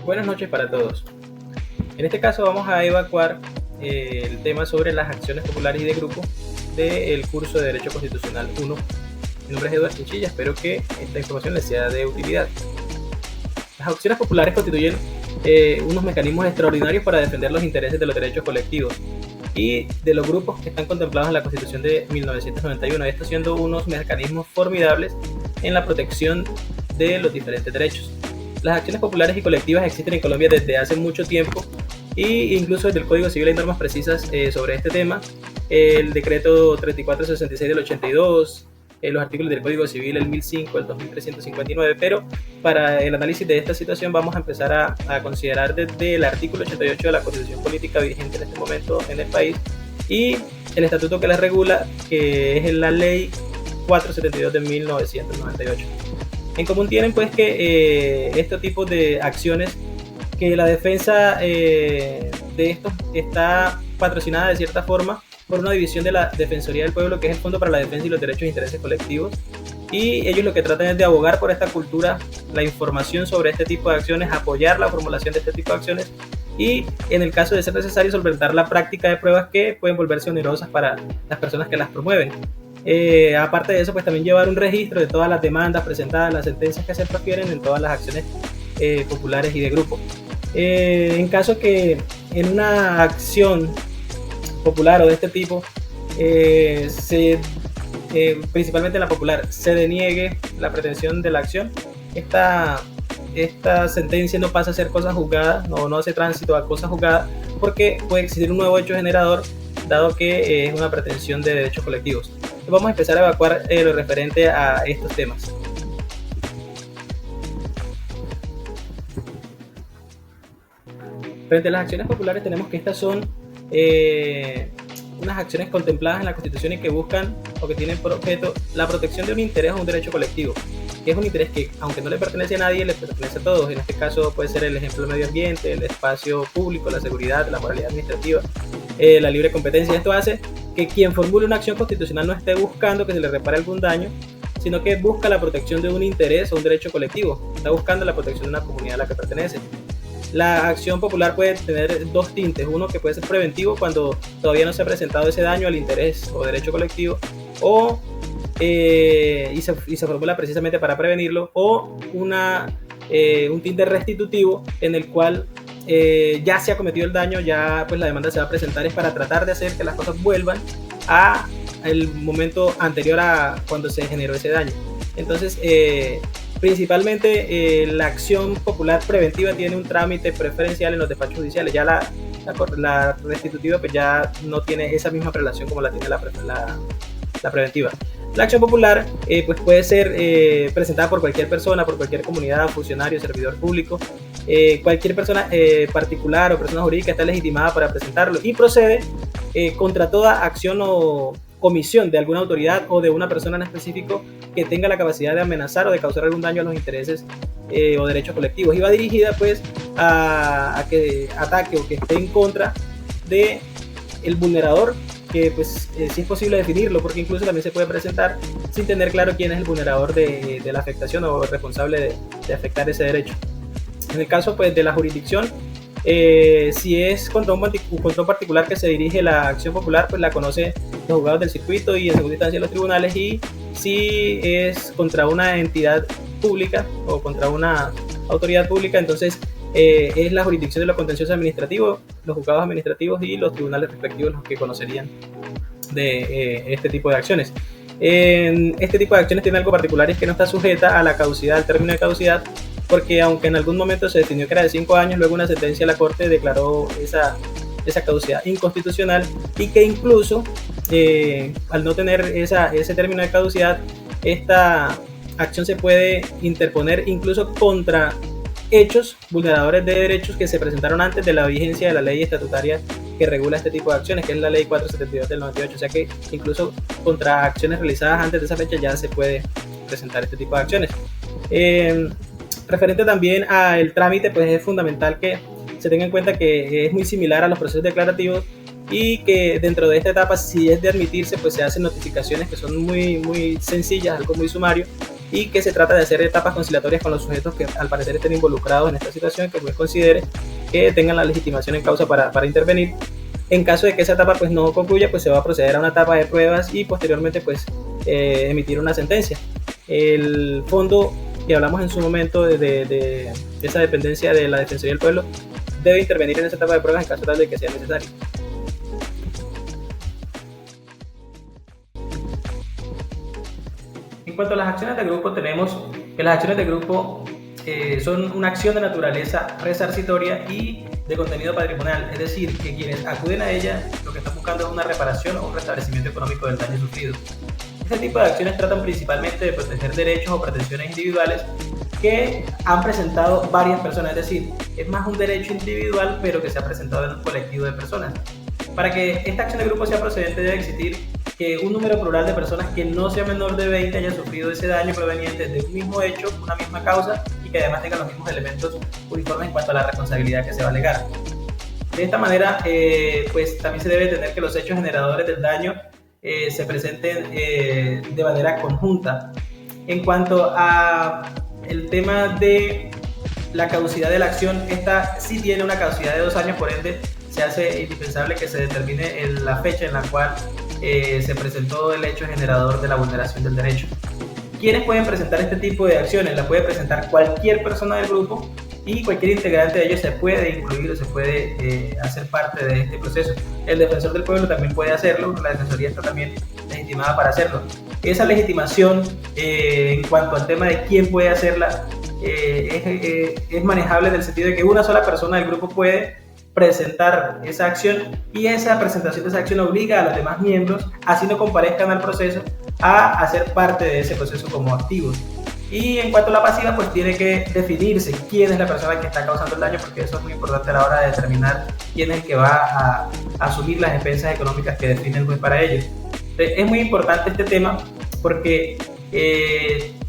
Buenas noches para todos. En este caso vamos a evacuar el tema sobre las acciones populares y de grupo del curso de Derecho Constitucional 1. Mi nombre es Eduardo Chinchilla, espero que esta información les sea de utilidad. Las acciones populares constituyen unos mecanismos extraordinarios para defender los intereses de los derechos colectivos y de los grupos que están contemplados en la Constitución de 1991, esto siendo unos mecanismos formidables en la protección de los diferentes derechos. Las acciones populares y colectivas existen en Colombia desde hace mucho tiempo e incluso desde el Código Civil hay normas precisas sobre este tema. El decreto 3466 del 82, los artículos del Código Civil, el 1005, el 2359, pero para el análisis de esta situación vamos a empezar a considerar desde el artículo 88 de la Constitución Política vigente en este momento en el país y el estatuto que la regula, que es la Ley 472 de 1998. En común tienen pues que estos tipos de acciones, que la defensa de estos está patrocinada de cierta forma por una división de la Defensoría del Pueblo, que es el Fondo para la Defensa y los Derechos e Intereses Colectivos, y ellos lo que tratan es de abogar por esta cultura, la información sobre este tipo de acciones, apoyar la formulación de este tipo de acciones y en el caso de ser necesario solventar la práctica de pruebas que pueden volverse onerosas para las personas que las promueven. Aparte de eso, pues también llevar un registro de todas las demandas presentadas, las sentencias que se profieren en todas las acciones populares y de grupo. En caso que en una acción popular o de este tipo, principalmente en la popular, se deniegue la pretensión de la acción, esta sentencia no pasa a ser cosa juzgada, no hace tránsito a cosa juzgada, porque puede existir un nuevo hecho generador, dado que es una pretensión de derechos colectivos. Vamos a empezar a evacuar lo referente a estos temas. Frente a las acciones populares tenemos que estas son unas acciones contempladas en la Constitución y que buscan o que tienen por objeto la protección de un interés o un derecho colectivo, que es un interés que, aunque no le pertenece a nadie, le pertenece a todos. En este caso puede ser el ejemplo del medio ambiente, el espacio público, la seguridad, la moralidad administrativa, la libre competencia. Esto hace que quien formule una acción constitucional no esté buscando que se le repare algún daño, sino que busca la protección de un interés o un derecho colectivo, está buscando la protección de una comunidad a la que pertenece. La acción popular puede tener dos tintes, uno que puede ser preventivo cuando todavía no se ha presentado ese daño al interés o derecho colectivo, y se formula precisamente para prevenirlo, o un tinte restitutivo en el cual ya se ha cometido el daño, ya pues la demanda se va a presentar es para tratar de hacer que las cosas vuelvan a el momento anterior a cuando se generó ese daño. Entonces, principalmente la acción popular preventiva tiene un trámite preferencial en los despachos judiciales. Ya la restitutiva pues ya no tiene esa misma relación como la tiene la preventiva. La acción popular pues puede ser presentada por cualquier persona, por cualquier comunidad, funcionario, servidor público. Cualquier persona particular o persona jurídica está legitimada para presentarlo y procede contra toda acción o comisión de alguna autoridad o de una persona en específico que tenga la capacidad de amenazar o de causar algún daño a los intereses o derechos colectivos, y va dirigida pues a que ataque o que esté en contra de el vulnerador, que pues sí es posible definirlo, porque incluso también se puede presentar sin tener claro quién es el vulnerador de la afectación o el responsable de afectar ese derecho. En el caso pues de la jurisdicción, si es contra un particular que se dirige la acción popular, pues la conoce los juzgados del circuito y en segunda instancia los tribunales, y si es contra una entidad pública o contra una autoridad pública, entonces es la jurisdicción de los contenciosos administrativos, los juzgados administrativos y los tribunales respectivos los que conocerían de este tipo de acciones. Este tipo de acciones tiene algo particular, es que no está sujeta a la caducidad, al término de caducidad, porque aunque en algún momento se definió que era de 5 años, luego una sentencia de la Corte declaró esa caducidad inconstitucional, y que incluso al no tener ese término de caducidad, esta acción se puede interponer incluso contra hechos vulneradores de derechos que se presentaron antes de la vigencia de la ley estatutaria que regula este tipo de acciones, que es la ley 472 del 98, o sea que incluso contra acciones realizadas antes de esa fecha ya se puede presentar este tipo de acciones. Referente también al trámite, pues es fundamental que se tenga en cuenta que es muy similar a los procesos declarativos y que dentro de esta etapa, si es de admitirse, pues se hacen notificaciones que son muy sencillas, algo muy sumario, y que se trata de hacer etapas conciliatorias con los sujetos que al parecer estén involucrados en esta situación, que pues considere que tengan la legitimación en causa para intervenir. En caso de que esa etapa pues no concluya, pues se va a proceder a una etapa de pruebas y posteriormente pues emitir una sentencia. El fondo que hablamos en su momento de esa dependencia de la Defensoría del Pueblo debe intervenir en esa etapa de pruebas en caso tal de que sea necesario. En cuanto a las acciones de grupo, tenemos que las acciones de grupo son una acción de naturaleza resarcitoria y de contenido patrimonial, es decir, que quienes acuden a ella lo que están buscando es una reparación o un restablecimiento económico del daño sufrido. Este tipo de acciones tratan principalmente de proteger derechos o pretensiones individuales que han presentado varias personas, es decir, es más un derecho individual pero que se ha presentado en un colectivo de personas. Para que esta acción de grupo sea procedente debe existir que un número plural de personas que no sea menor de 20 haya sufrido ese daño proveniente de un mismo hecho, una misma causa y que además tengan los mismos elementos uniformes en cuanto a la responsabilidad que se va a alegar. De esta manera, pues también se debe entender que los hechos generadores del daño se presenten de manera conjunta. En cuanto a el tema de la caducidad de la acción, esta sí tiene una caducidad de 2 años, por ende se hace indispensable que se determine la fecha en la cual se presentó el hecho generador de la vulneración del derecho. ¿Quiénes pueden presentar este tipo de acciones? La puede presentar cualquier persona del grupo y cualquier integrante de ellos se puede incluir o se puede hacer parte de este proceso. El defensor del pueblo también puede hacerlo, la defensoría está también legitimada para hacerlo. Esa legitimación en cuanto al tema de quién puede hacerla es manejable en el sentido de que una sola persona del grupo puede presentar esa acción y esa presentación de esa acción obliga a los demás miembros, así no comparezcan al proceso, a hacer parte de ese proceso como activos. Y en cuanto a la pasiva, pues tiene que definirse quién es la persona que está causando el daño, porque eso es muy importante a la hora de determinar quién es el que va a asumir las expensas económicas que define el juez para ello. Entonces, es muy importante este tema porque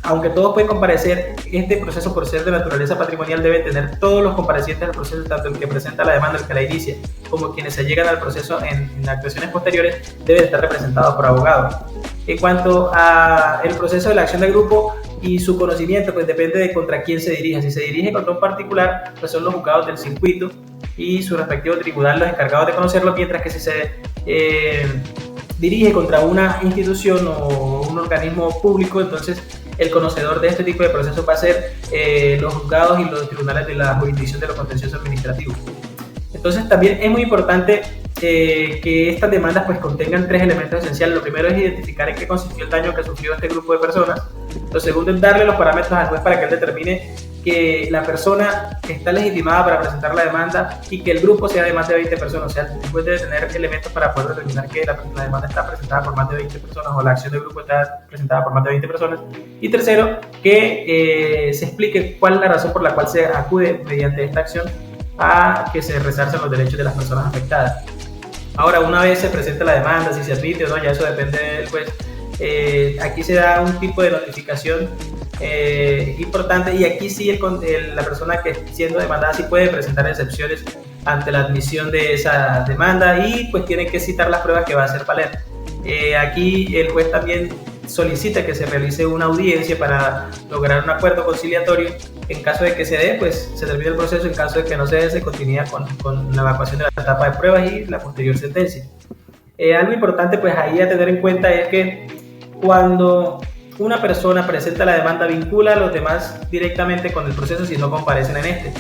aunque todos pueden comparecer, este proceso, por ser de naturaleza patrimonial, debe tener todos los comparecientes del proceso, tanto el que presenta la demanda, el que la inicia, como quienes se llegan al proceso en actuaciones posteriores, deben estar representados por abogados. En cuanto al proceso de la acción de grupo y su conocimiento, pues depende de contra quién se dirija. Si se dirige contra un particular, pues son los juzgados del circuito y su respectivo tribunal los encargados de conocerlo, mientras que si se dirige contra una institución o un organismo público, entonces el conocedor de este tipo de procesos va a ser los juzgados y los tribunales de la jurisdicción de los contenciosos administrativos. Entonces también es muy importante que estas demandas pues contengan 3 elementos esenciales. Lo primero es identificar en qué consistió el daño que sufrió este grupo de personas. Lo segundo es darle los parámetros al juez para que él determine que la persona está legitimada para presentar la demanda y que el grupo sea de más de 20 personas. O sea, el juez debe tener elementos para poder determinar que la demanda está presentada por más de 20 personas o la acción del grupo está presentada por más de 20 personas. Y tercero, que se explique cuál es la razón por la cual se acude mediante esta acción a que se resarcen los derechos de las personas afectadas. Ahora, una vez se presenta la demanda, si se admite o no, ya eso depende del juez. Aquí se da un tipo de notificación importante y aquí sí la persona que siendo demandada sí puede presentar excepciones ante la admisión de esa demanda y pues tiene que citar las pruebas que va a hacer valer. Aquí el juez también solicita que se realice una audiencia para lograr un acuerdo conciliatorio. En caso de que se dé, pues se termina el proceso. En caso de que no se dé, se continúa con la evacuación de la etapa de pruebas y la posterior sentencia. Algo importante pues ahí a tener en cuenta es que cuando una persona presenta la demanda, vincula a los demás directamente con el proceso si no comparecen en este.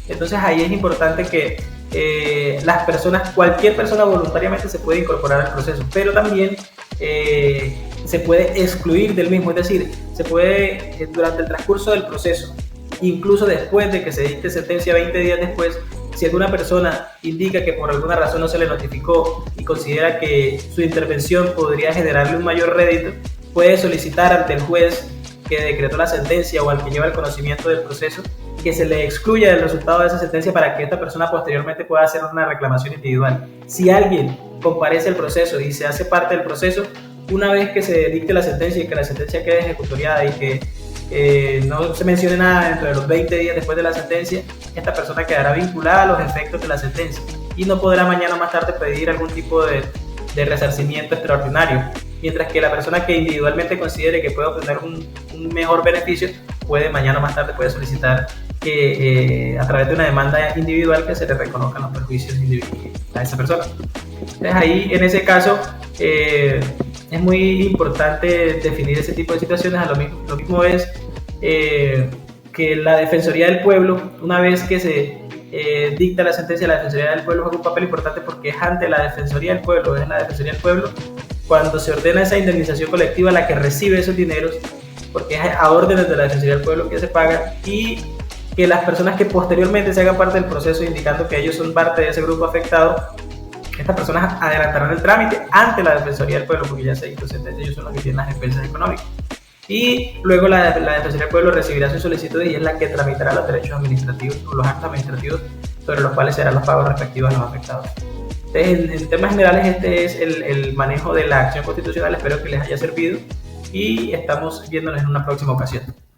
Entonces ahí es importante que las personas, cualquier persona voluntariamente se puede incorporar al proceso, pero también se puede excluir del mismo, es decir, se puede durante el transcurso del proceso, incluso después de que se dicte sentencia 20 días después, si alguna persona indica que por alguna razón no se le notificó y considera que su intervención podría generarle un mayor rédito, puede solicitar ante el juez que decretó la sentencia o al que lleva el conocimiento del proceso que se le excluya del resultado de esa sentencia para que esta persona posteriormente pueda hacer una reclamación individual. Si alguien comparece al proceso y se hace parte del proceso, una vez que se dicte la sentencia y que la sentencia quede ejecutoriada y que no se mencione nada dentro de los 20 días después de la sentencia, esta persona quedará vinculada a los efectos de la sentencia y no podrá mañana o más tarde pedir algún tipo de de resarcimiento extraordinario, mientras que la persona que individualmente considere que puede obtener un mejor beneficio puede mañana o más tarde puede solicitar que a través de una demanda individual que se le reconozcan los perjuicios a esa persona. Entonces ahí en ese caso es muy importante definir ese tipo de situaciones. Lo mismo es que la Defensoría del Pueblo, una vez que se dicta la sentencia, la Defensoría del Pueblo juega un papel importante porque es ante la Defensoría del Pueblo, es la Defensoría del Pueblo cuando se ordena esa indemnización colectiva la que recibe esos dineros, porque es a órdenes de la Defensoría del Pueblo que se paga, y que las personas que posteriormente se hagan parte del proceso indicando que ellos son parte de ese grupo afectado, estas personas adelantarán el trámite ante la Defensoría del Pueblo porque ya se dictó sentencia, ellos son los que tienen las expensas económicas. Y luego la Defensoría del Pueblo recibirá su solicitud y es la que tramitará los derechos administrativos o los actos administrativos sobre los cuales serán los pagos respectivos a los afectados. Entonces, en temas generales, este es el manejo de la acción constitucional. Espero que les haya servido y estamos viéndonos en una próxima ocasión.